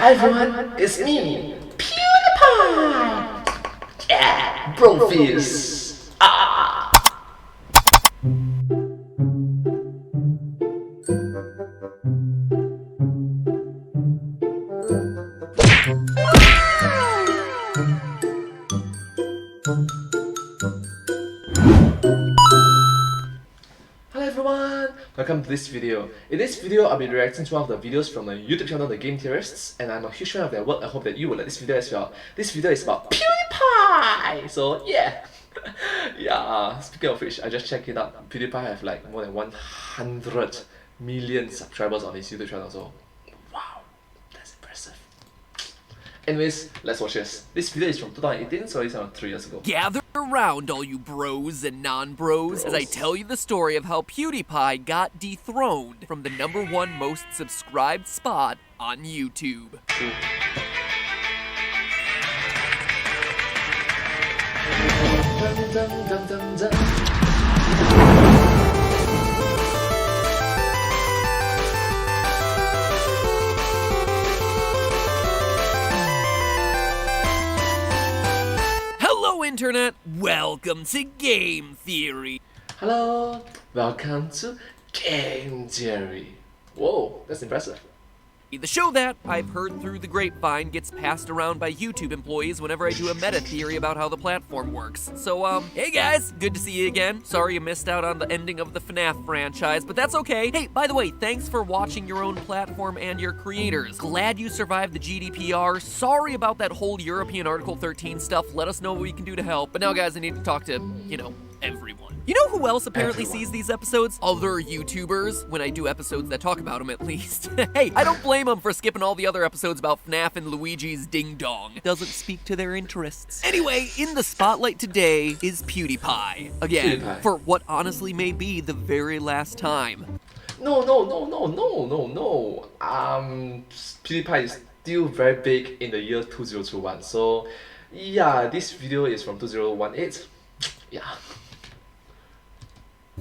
Hi everyone, it's me, PewDiePie! Yeah, bro fizz! Ah! Hello everyone, welcome to this video. In this video, I'll be reacting to one of the videos from the YouTube channel, the game Theorists, and I'm a huge fan of their work. I hope that you will like this video as well. This video is about PewDiePie! So yeah! Yeah, speaking of which, I just checked it out. PewDiePie have like more than 100 million subscribers on his YouTube channel, so wow, that's impressive. Anyways, let's watch this. This video is from 2018, so it's around 3 years ago. Gather around, all you bros and non-bros, as I tell you the story of how PewDiePie got dethroned from the #1 most subscribed spot on YouTube. Dun, dun, dun, dun, dun. Internet, welcome to Game Theory. Hello, welcome to Game Theory. Whoa, that's impressive. The show that, I've heard through the grapevine, gets passed around by YouTube employees whenever I do a meta theory about how the platform works. So, hey guys, good to see you again. Sorry you missed out on the ending of the FNAF franchise, but that's okay. Hey, by the way, thanks for watching your own platform and your creators. Glad you survived the GDPR. Sorry about that whole European Article 13 stuff. Let us know what we can do to help. But now, guys, I need to talk to, everyone. You know who else apparently sees these episodes? Other YouTubers, when I do episodes that talk about them at least. Hey, I don't blame them for skipping all the other episodes about FNAF and Luigi's Ding Dong. Doesn't speak to their interests. Anyway, in the spotlight today is PewDiePie. Again, for what honestly may be the very last time. No. PewDiePie is still very big in the year 2021. So, yeah, this video is from 2018. Yeah.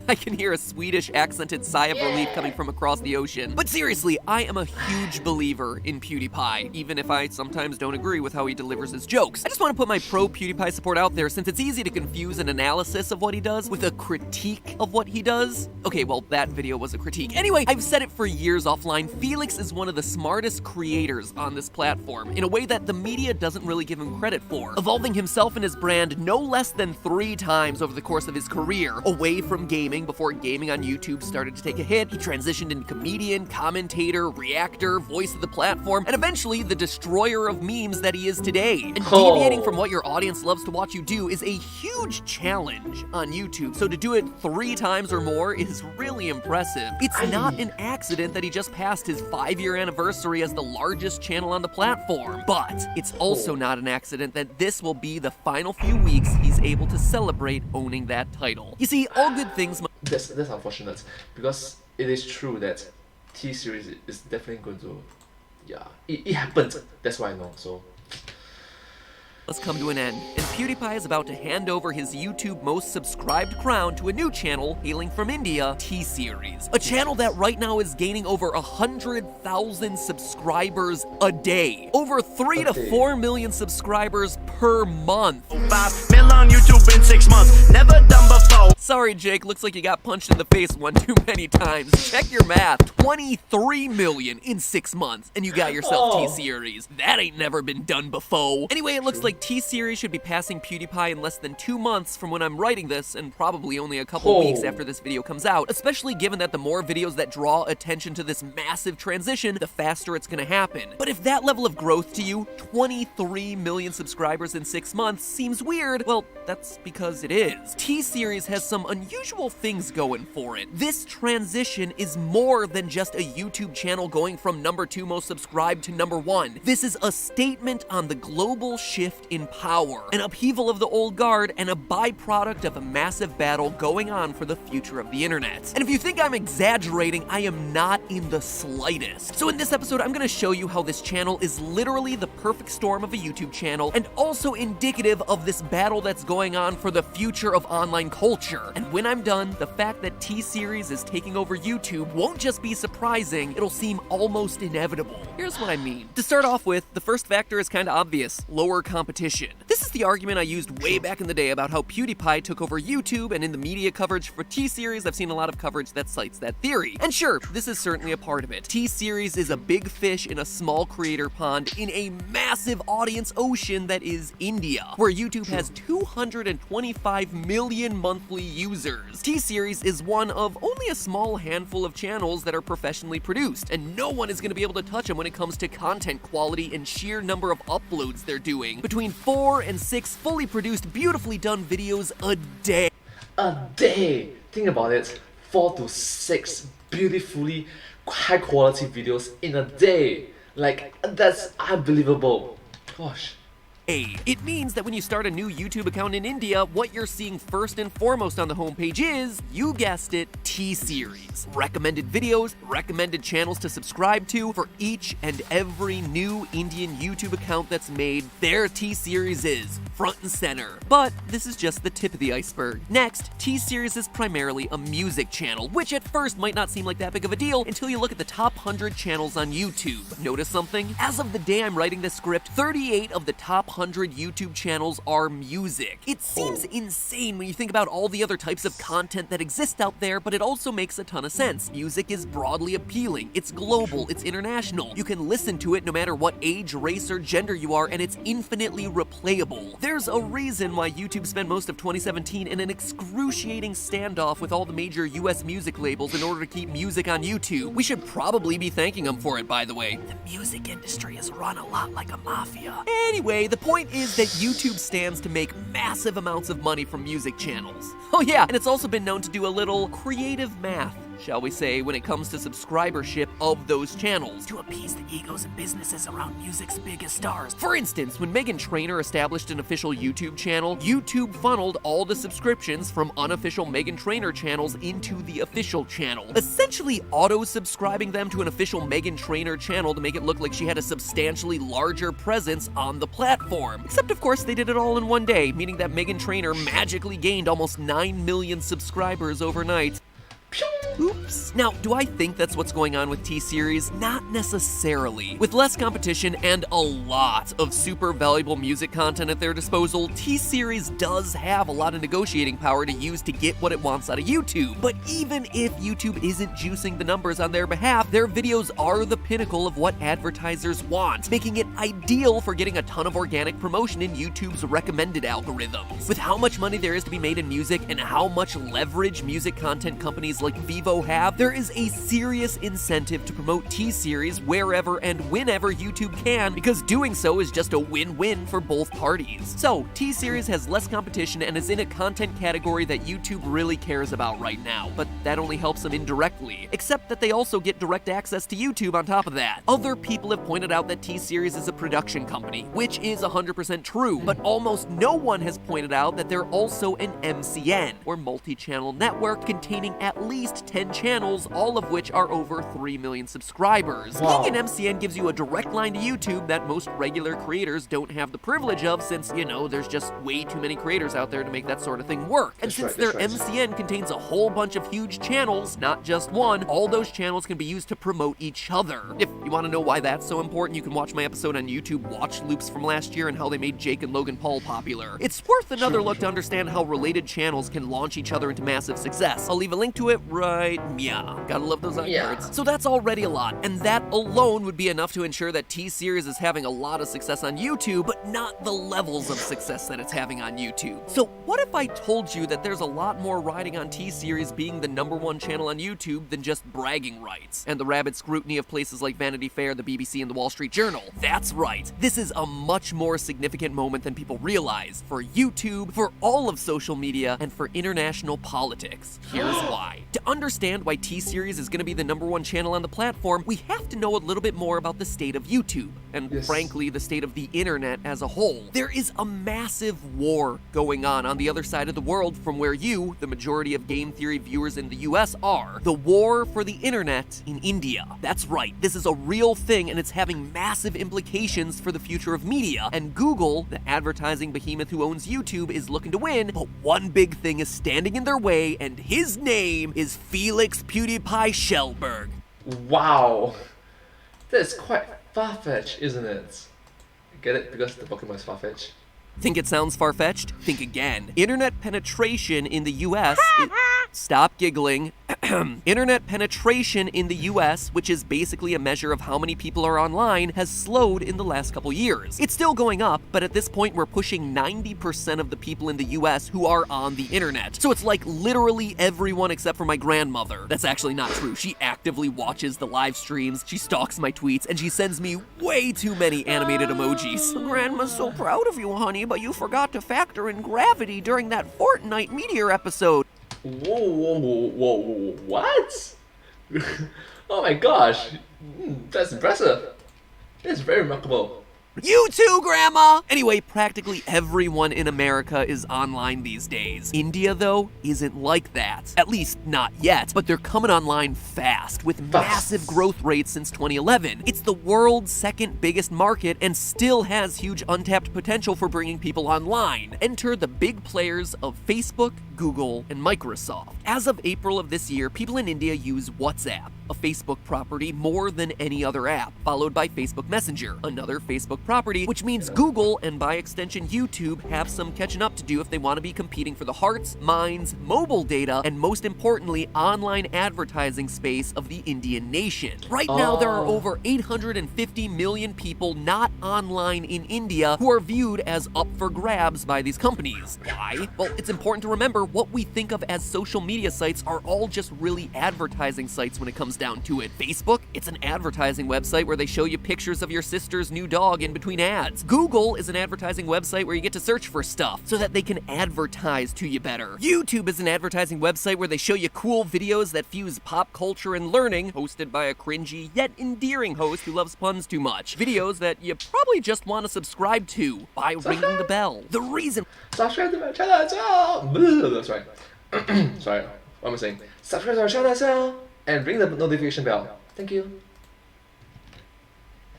I can hear a Swedish accented sigh of relief coming from across the ocean. But seriously, I am a huge believer in PewDiePie, even if I sometimes don't agree with how he delivers his jokes. I just want to put my pro PewDiePie support out there since it's easy to confuse an analysis of what he does with a critique of what he does. Okay, well, that video was a critique. Anyway, I've said it for years offline, Felix is one of the smartest creators on this platform in a way that the media doesn't really give him credit for, evolving himself and his brand no less than 3 times over the course of his career, away from gaming. Before gaming on YouTube started to take a hit, he transitioned into comedian, commentator, reactor, voice of the platform, and eventually the destroyer of memes that he is today. And deviating from what your audience loves to watch you do is a huge challenge on YouTube, so to do it 3 times or more is really impressive. It's not an accident that he just passed his 5-year anniversary as the largest channel on the platform, but it's also not an accident that this will be the final few weeks he's able to celebrate owning that title. You see, all good things That's unfortunate, because it is true that T-Series is definitely going to, it happened, that's why I know, so. Let's come to an end, and PewDiePie is about to hand over his YouTube most subscribed crown to a new channel hailing from India, T-Series. A channel that right now is gaining over 100,000 subscribers a day. Over 3 to 4 million subscribers per month. 5 million on YouTube in 6 months, never done before. Sorry, Jake, looks like you got punched in the face one too many times. Check your math. 23 million in 6 months, and you got yourself T-Series. That ain't never been done before. Anyway, it looks like T-Series should be passing PewDiePie in less than 2 months from when I'm writing this, and probably only a couple weeks after this video comes out, especially given that the more videos that draw attention to this massive transition, the faster it's gonna happen. But if that level of growth to you, 23 million subscribers in 6 months, seems weird, well, that's because it is. T-Series has some unusual things going for it. This transition is more than just a YouTube channel going from #2 most subscribed to #1. This is a statement on the global shift shift in power, an upheaval of the old guard, and a byproduct of a massive battle going on for the future of the internet. And if you think I'm exaggerating, I am not in the slightest. So in this episode, I'm gonna show you how this channel is literally the perfect storm of a YouTube channel, and also indicative of this battle that's going on for the future of online culture. And when I'm done, the fact that T-Series is taking over YouTube won't just be surprising, it'll seem almost inevitable. Here's what I mean. To start off with, the first factor is kinda obvious: lower competition. This is the argument I used way back in the day about how PewDiePie took over YouTube, and in the media coverage for T-Series, I've seen a lot of coverage that cites that theory. And sure, this is certainly a part of it. T-Series is a big fish in a small creator pond in a massive audience ocean that is India, where YouTube has 225 million monthly users. T-Series is one of only a small handful of channels that are professionally produced, and no one is going to be able to touch them when it comes to content quality and sheer number of uploads they're doing. Between 4 and 6 fully produced, beautifully done videos a day. A day! Think about it. 4 to 6 beautifully high quality videos in a day. Like, that's unbelievable. Gosh. It means that when you start a new YouTube account in India, what you're seeing first and foremost on the homepage is, you guessed it, T-Series. Recommended videos, recommended channels to subscribe to. For each and every new Indian YouTube account that's made, their T-Series is front and center. But this is just the tip of the iceberg. Next, T-Series is primarily a music channel, which at first might not seem like that big of a deal until you look at the top 100 channels on YouTube. Notice something? As of the day I'm writing this script, 38 of the top 100 YouTube channels are music. It seems insane when you think about all the other types of content that exist out there, but it also makes a ton of sense. Music is broadly appealing, it's global, it's international. You can listen to it no matter what age, race, or gender you are, and it's infinitely replayable. There's a reason why YouTube spent most of 2017 in an excruciating standoff with all the major US music labels in order to keep music on YouTube. We should probably be thanking them for it, by the way. The music industry is run a lot like a mafia. Anyway, the point is that YouTube stands to make massive amounts of money from music channels. Oh yeah, and it's also been known to do a little creative math, shall we say, when it comes to subscribership of those channels, to appease the egos and businesses around music's biggest stars. For instance, when Meghan Trainor established an official YouTube channel, YouTube funneled all the subscriptions from unofficial Meghan Trainor channels into the official channel, essentially auto-subscribing them to an official Meghan Trainor channel to make it look like she had a substantially larger presence on the platform. Except, of course, they did it all in one day, meaning that Meghan Trainor magically gained almost 9 million subscribers overnight. Oops. Now, do I think that's what's going on with T-Series? Not necessarily. With less competition and a lot of super valuable music content at their disposal, T-Series does have a lot of negotiating power to use to get what it wants out of YouTube. But even if YouTube isn't juicing the numbers on their behalf, their videos are the pinnacle of what advertisers want, making it ideal for getting a ton of organic promotion in YouTube's recommended algorithms. With how much money there is to be made in music and how much leverage music content companies like Vivo have, there is a serious incentive to promote T-Series wherever and whenever YouTube can, because doing so is just a win-win for both parties. So, T-Series has less competition and is in a content category that YouTube really cares about right now, but that only helps them indirectly, except that they also get direct access to YouTube on top of that. Other people have pointed out that T-Series is a production company, which is 100% true, but almost no one has pointed out that they're also an MCN, or multi-channel network, containing at least 10 channels, all of which are over 3 million subscribers. Wow. Being an MCN gives you a direct line to YouTube that most regular creators don't have the privilege of, since, you know, there's just way too many creators out there to make that sort of thing work. And since their MCN contains a whole bunch of huge channels, not just one, all those channels can be used to promote each other. If you want to know why that's so important, you can watch my episode on YouTube Watch Loops from last year and how they made Jake and Logan Paul popular. It's worth another look to understand how related channels can launch each other into massive success. I'll leave a link to it right yeah. Gotta love those cards. So that's already a lot, and that alone would be enough to ensure that T-Series is having a lot of success on YouTube, but not the levels of success that it's having on YouTube. So what if I told you that there's a lot more riding on T-Series being the #1 channel on YouTube than just bragging rights, and the rabid scrutiny of places like Vanity Fair, the BBC, and the Wall Street Journal? That's right. This is a much more significant moment than people realize, for YouTube, for all of social media, and for international politics. Here's why. To understand understand why T-Series is going to be the #1 channel on the platform, we have to know a little bit more about the state of YouTube, and frankly, the state of the internet as a whole. There is a massive war going on the other side of the world from where you, the majority of game theory viewers in the US, are. The war for the internet in India. That's right, this is a real thing and it's having massive implications for the future of media, and Google, the advertising behemoth who owns YouTube, is looking to win, but one big thing is standing in their way, and his name is Felix PewDiePie Shellberg. Wow. That's quite far-fetched, isn't it? Get it? Because the Pokemon is far-fetched. Think it sounds far-fetched? Think again. Internet penetration in the US... Stop giggling. Internet penetration in the US, which is basically a measure of how many people are online, has slowed in the last couple years. It's still going up, but at this point we're pushing 90% of the people in the US who are on the internet. So it's like literally everyone except for my grandmother. That's actually not true. She actively watches the live streams, she stalks my tweets, and she sends me way too many animated emojis. Grandma's so proud of you, honey, but you forgot to factor in gravity during that Fortnite Meteor episode. Whoa, what? Oh my gosh, that's impressive. That's very remarkable. You too, Grandma! Anyway, practically everyone in America is online these days. India, though, isn't like that. At least, not yet. But they're coming online fast, with massive growth rates since 2011. It's the world's second biggest market and still has huge untapped potential for bringing people online. Enter the big players of Facebook, Google, and Microsoft. As of April of this year, people in India use WhatsApp, a Facebook property, more than any other app, followed by Facebook Messenger, another Facebook property, which means Google, and by extension YouTube, have some catching up to do if they want to be competing for the hearts, minds, mobile data, and most importantly, online advertising space of the Indian nation. Right now, there are over 850 million people not online in India who are viewed as up for grabs by these companies. Why? Well, it's important to remember what we think of as social media sites are all just really advertising sites when it comes down to it. Facebook, it's an advertising website where they show you pictures of your sister's new dog in between ads. Google is an advertising website where you get to search for stuff so that they can advertise to you better. YouTube is an advertising website where they show you cool videos that fuse pop culture and learning, hosted by a cringy yet endearing host who loves puns too much. Videos that you probably just want to subscribe to by ringing the bell. The reason... Subscribe to my channel. Sorry. Sorry. What am I saying? Subscribe to our channel and ring the notification bell. Thank you.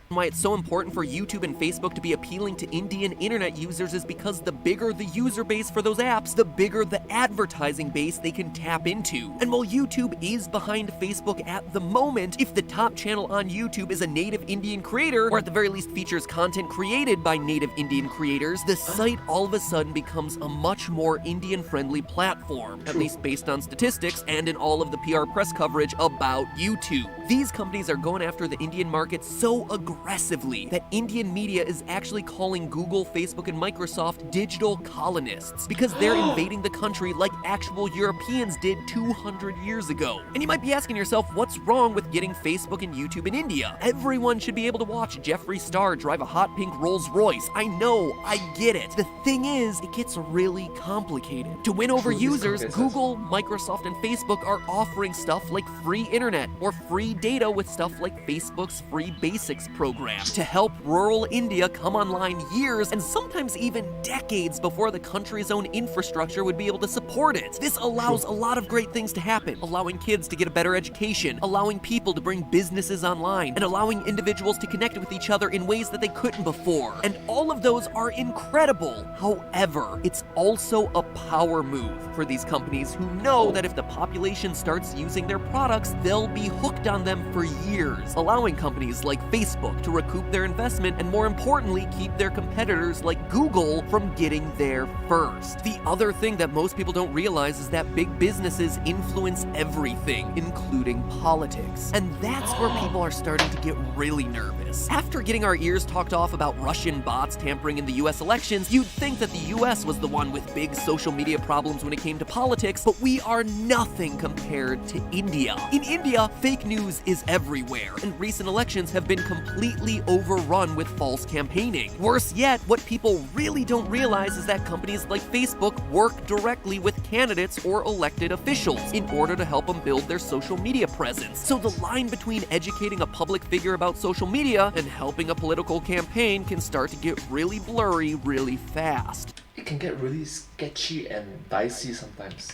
Why it's so important for YouTube and Facebook to be appealing to Indian internet users is because the bigger the user base for those apps, the bigger the advertising base they can tap into. And while YouTube is behind Facebook at the moment, if the top channel on YouTube is a native Indian creator, or at the very least features content created by native Indian creators, the site all of a sudden becomes a much more Indian-friendly platform, at least based on statistics and in all of the PR press coverage about YouTube. These companies are going after the Indian market so aggressively that Indian media is actually calling Google, Facebook, and Microsoft digital colonists because they're invading the country like actual Europeans did 200 years ago. And you might be asking yourself, what's wrong with getting Facebook and YouTube in India? Everyone should be able to watch Jeffree Star drive a hot pink Rolls Royce. I know, I get it. The thing is, it gets really complicated. To win over users, Google, Microsoft, and Facebook are offering stuff like free internet or free data with stuff like Facebook's free basics program to help rural India come online years and sometimes even decades before the country's own infrastructure would be able to support it. This allows a lot of great things to happen, allowing kids to get a better education, allowing people to bring businesses online, and allowing individuals to connect with each other in ways that they couldn't before. And all of those are incredible. However, it's also a power move for these companies who know that if the population starts using their products, they'll be hooked on them for years, allowing companies like Facebook to recoup their investment and, more importantly, keep their competitors like Google from getting there first. The other thing that most people don't realize is that big businesses influence everything, including politics. And that's where people are starting to get really nervous. After getting our ears talked off about Russian bots tampering in the US elections, you'd think that the US was the one with big social media problems when it came to politics, but we are nothing compared to India. In India, fake news is everywhere, and recent elections have been completely completely overrun with false campaigning. Worse yet, what people really don't realize is that companies like Facebook work directly with candidates or elected officials in order to help them build their social media presence. So the line between educating a public figure about social media and helping a political campaign can start to get really blurry really fast. It can get really sketchy and dicey sometimes.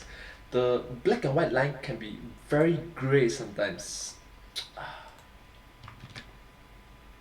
The black and white line can be very grey sometimes.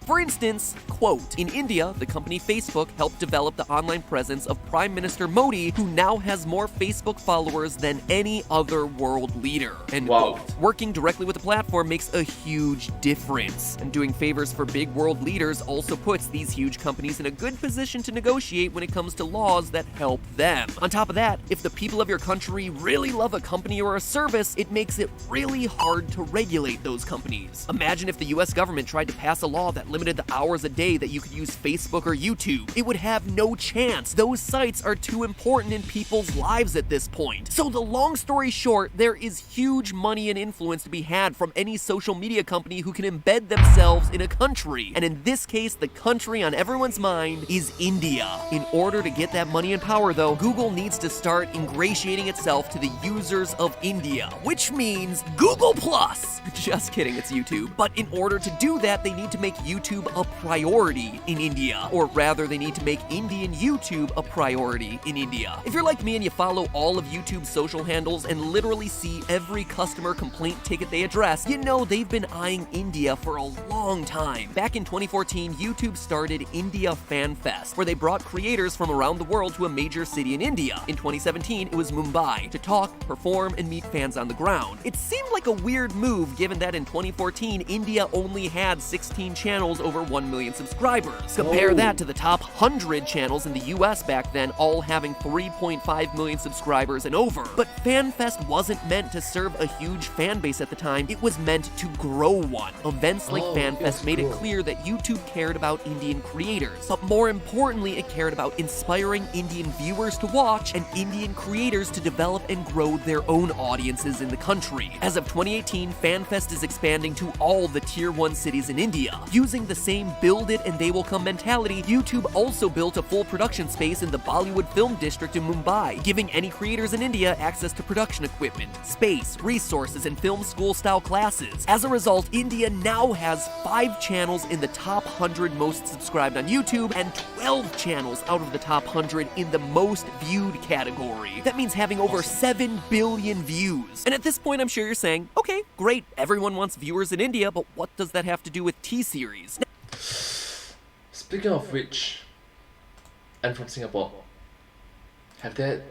For instance, quote, in India, the company Facebook helped develop the online presence of Prime Minister Modi, who now has more Facebook followers than any other world leader. End Wow. quote. Working directly with the platform makes a huge difference. And doing favors for big world leaders also puts these huge companies in a good position to negotiate when it comes to laws that help them. On top of that, if the people of your country really love a company or a service, it makes it really hard to regulate those companies. Imagine if the US government tried to pass a law that limited the hours a day that you could use Facebook or YouTube. It would have no chance. Those sites are too important in people's lives at this point. So the long story short, there is huge money and influence to be had from any social media company who can embed themselves in a country. And in this case, the country on everyone's mind is India. In order to get that money and power though, Google needs to start ingratiating itself to the users of India, which means Google Plus. Just kidding, it's YouTube. But in order to do that, they need to make YouTube a priority in India. Or rather, they need to make Indian YouTube a priority in India. If you're like me and you follow all of YouTube's social handles and literally see every customer complaint ticket they address, you know they've been eyeing India for a long time. Back in 2014, YouTube started India Fan Fest, where they brought creators from around the world to a major city in India. In 2017, it was Mumbai, to talk, perform, and meet fans on the ground. It seemed like a weird move given that in 2014, India only had 16 channels over 1 million subscribers. Compare that to the top 100 channels in the US back then, all having 3.5 million subscribers and over. But FanFest wasn't meant to serve a huge fan base at the time, it was meant to grow one. Events like FanFest made it clear that YouTube cared about Indian creators, but more importantly, it cared about inspiring Indian viewers to watch and Indian creators to develop and grow their own audiences in the country. As of 2018, FanFest is expanding to all the Tier 1 cities in India. Using the same build it and they will come mentality, YouTube also built a full production space in the Bollywood film district in Mumbai, giving any creators in India access to production equipment, space, resources, and film school style classes. As a result, India now has 5 channels in the top 100 most subscribed on YouTube and 12 channels out of the top 100 in the most viewed category. That means having over 7 billion views. And at this point, I'm sure you're saying, okay, great, everyone wants viewers in India, but what does that have to do with T-Series? Speaking of which, I'm from Singapore. Have that.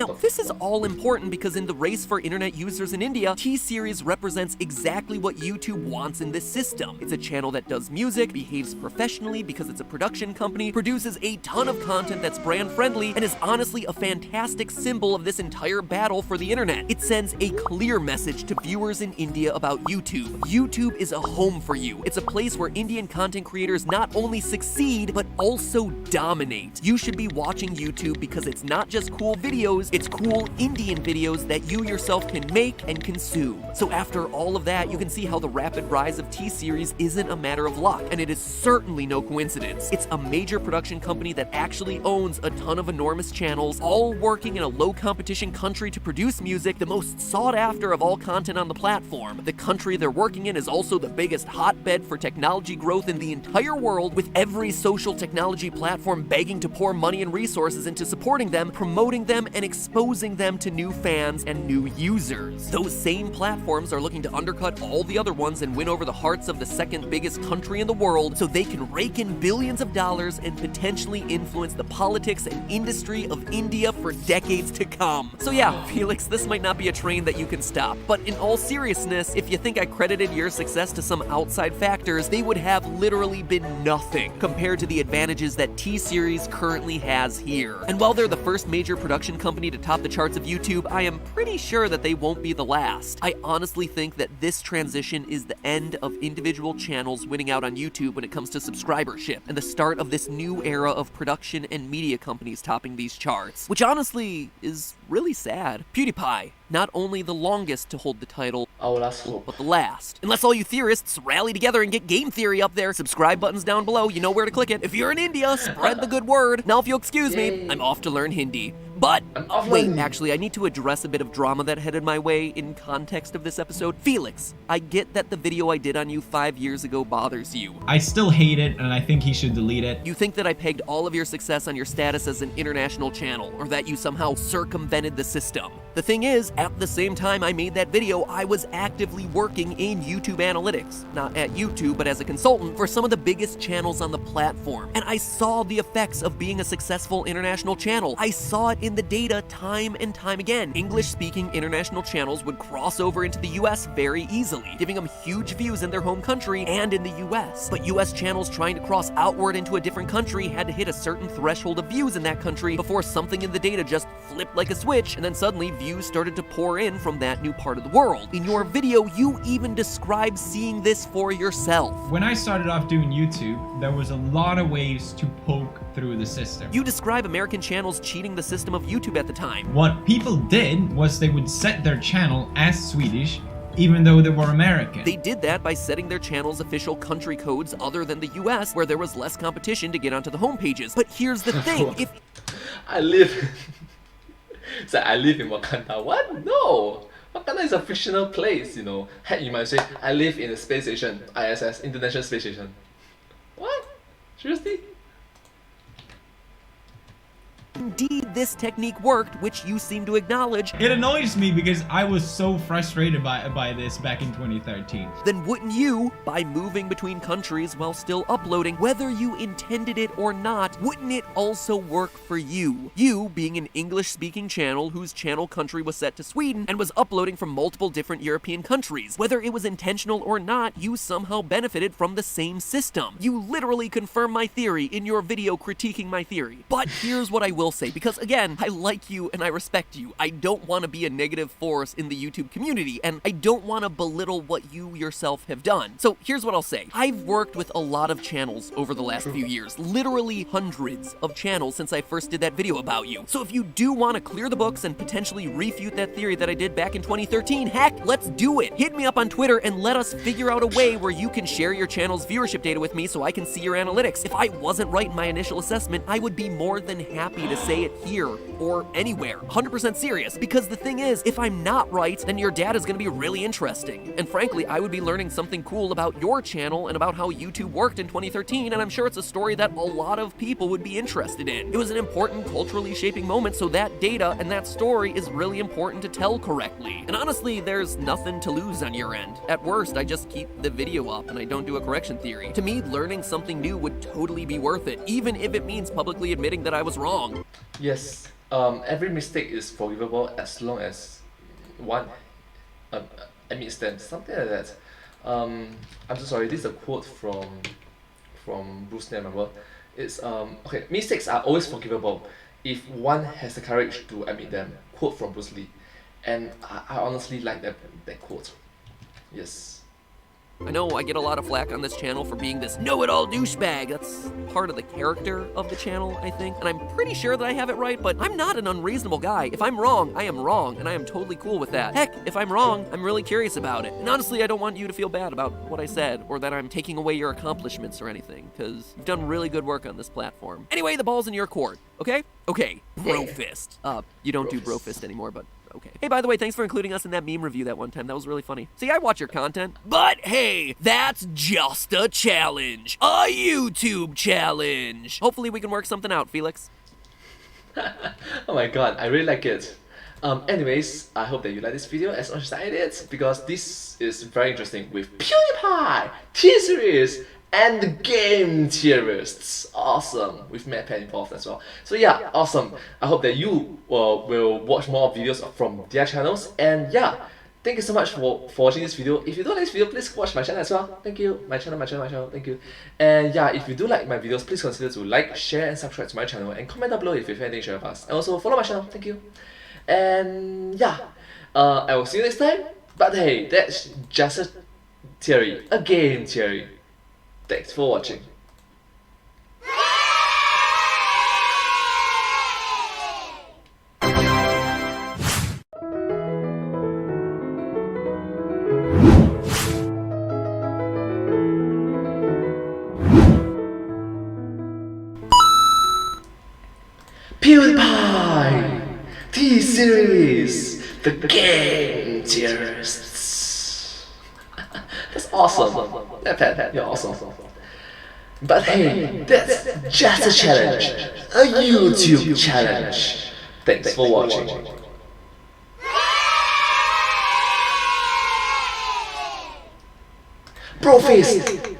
Now, this is all important because in the race for internet users in India, T-Series represents exactly what YouTube wants in this system. It's a channel that does music, behaves professionally because it's a production company, produces a ton of content that's brand friendly, and is honestly a fantastic symbol of this entire battle for the internet. It sends a clear message to viewers in India about YouTube. YouTube is a home for you. It's a place where Indian content creators not only succeed, but also dominate. You should be watching YouTube because it's not just cool videos, it's cool Indian videos that you yourself can make and consume. So after all of that, you can see how the rapid rise of T-Series isn't a matter of luck, and it is certainly no coincidence. It's a major production company that actually owns a ton of enormous channels, all working in a low competition country to produce music, the most sought after of all content on the platform. The country they're working in is also the biggest hotbed for technology growth in the entire world, with every social technology platform begging to pour money and resources into supporting them, promoting them, and exposing them to new fans and new users. Those same platforms are looking to undercut all the other ones and win over the hearts of the second biggest country in the world so they can rake in billions of dollars and potentially influence the politics and industry of India for decades to come. So yeah, Felix, this might not be a train that you can stop, but in all seriousness, if you think I credited your success to some outside factors, they would have literally been nothing compared to the advantages that T-Series currently has here. And while they're the first major production company company to top the charts of YouTube, I am pretty sure that they won't be the last. I honestly think that this transition is the end of individual channels winning out on YouTube when it comes to subscribership, and the start of this new era of production and media companies topping these charts, which honestly is really sad. PewDiePie, not only the longest to hold the title, Our last hope. but the last. Unless all you theorists rally together and get game theory up there, subscribe buttons down below, you know where to click it. If you're in India, spread the good word. Now if you'll excuse me, I'm off to learn Hindi. But, wait, actually, I need to address a bit of drama that headed my way in context of this episode. Felix, I get that the video I did on you 5 years ago bothers you. I still hate it, and I think he should delete it. You think that I pegged all of your success on your status as an international channel, or that you somehow circumvented the system. The thing is, at the same time I made that video, I was actively working in YouTube analytics. Not at YouTube, but as a consultant for some of the biggest channels on the platform. And I saw the effects of being a successful international channel. I saw it in the data time and time again. English-speaking international channels would cross over into the US very easily, giving them huge views in their home country and in the US. But US channels trying to cross outward into a different country had to hit a certain threshold of views in that country before something in the data just flipped like a switch, and then suddenly views started to pour in from that new part of the world. In your video, you even describe seeing this for yourself. When I started off doing YouTube, there was a lot of ways to poke through the system. You describe American channels cheating the system of YouTube at the time. What people did was they would set their channel as Swedish, even though they were American. They did that by setting their channel's official country codes other than the US, where there was less competition to get onto the home pages. But here's the thing, if I live. It's like I live in Wakanda. What? No. Wakanda is a fictional place, you know. Heck, you might say, I live in a space station, ISS, International Space Station. What? Seriously? indeed this technique worked, which you seem to acknowledge, It annoys me because I was so frustrated by this back in 2013. then wouldn't you, by moving between countries while still uploading, whether you intended it or not, wouldn't it also work for you? You being an English-speaking channel whose channel country was set to Sweden and was uploading from multiple different European countries. Whether it was intentional or not, you somehow benefited from the same system. You literally confirm my theory in your video critiquing my theory. But here's what I will say, because again, I like you and I respect you. I don't want to be a negative force in the YouTube community, and I don't want to belittle what you yourself have done. So here's what I'll say. I've worked with a lot of channels over the last few years, literally hundreds of channels since I first did that video about you. So if you do want to clear the books and potentially refute that theory that I did back in 2013, heck, let's do it. Hit me up on Twitter and let us figure out a way where you can share your channel's viewership data with me so I can see your analytics. If I wasn't right in my initial assessment, I would be more than happy to say it here or anywhere. 100% serious. Because the thing is, if I'm not right, then your data is going to be really interesting. And frankly, I would be learning something cool about your channel and about how YouTube worked in 2013, and I'm sure it's a story that a lot of people would be interested in. It was an important culturally shaping moment, so that data and that story is really important to tell correctly. And honestly, there's nothing to lose on your end. At worst, I just keep the video up and I don't do a correction theory. To me, learning something new would totally be worth it, even if it means publicly admitting that I was wrong. Yes, every mistake is forgivable as long as one admits them. Something like that. I'm so sorry. This is a quote from Bruce Lee, I remember. It's okay. Mistakes are always forgivable if one has the courage to admit them. Quote from Bruce Lee, and I honestly like that quote. Yes. I know I get a lot of flack on this channel for being this know-it-all douchebag. That's part of the character of the channel, I think. And I'm pretty sure that I have it right, but I'm not an unreasonable guy. If I'm wrong, I am wrong, and I am totally cool with that. Heck, if I'm wrong, I'm really curious about it. And honestly, I don't want you to feel bad about what I said, or that I'm taking away your accomplishments or anything, because you've done really good work on this platform. Anyway, the ball's in your court, okay? Okay, Brofist. You don't do Brofist anymore, but okay. Hey, by the way, thanks for including us in that meme review that one time. That was really funny. See, I watch your content. But hey, that's just a challenge. A YouTube challenge. Hopefully we can work something out, Felix. Oh my god, I really like it. Anyways, I hope that you like this video as much as I did, because this is very interesting with PewDiePie, Theorists, and the game Theorists. Awesome, with Matpat involved as well. So yeah, awesome. I hope that you will watch more videos from their channels. And yeah, thank you so much for watching this video. If you don't like this video, please watch my channel as well. Thank you. My channel, thank you. And yeah, if you do like my videos, please consider to like, share, and subscribe to my channel. And comment down below if you have anything to share with us. And also follow my channel. Thank you. And yeah, I will see you next time. But hey, that's just a theory, a game theory. Thanks for watching. PewDiePie! T-Series! The game Theorists! That's awesome. Pat, you're awesome. But hey, that's just a challenge. A YouTube challenge. Thanks for watching. Bro face!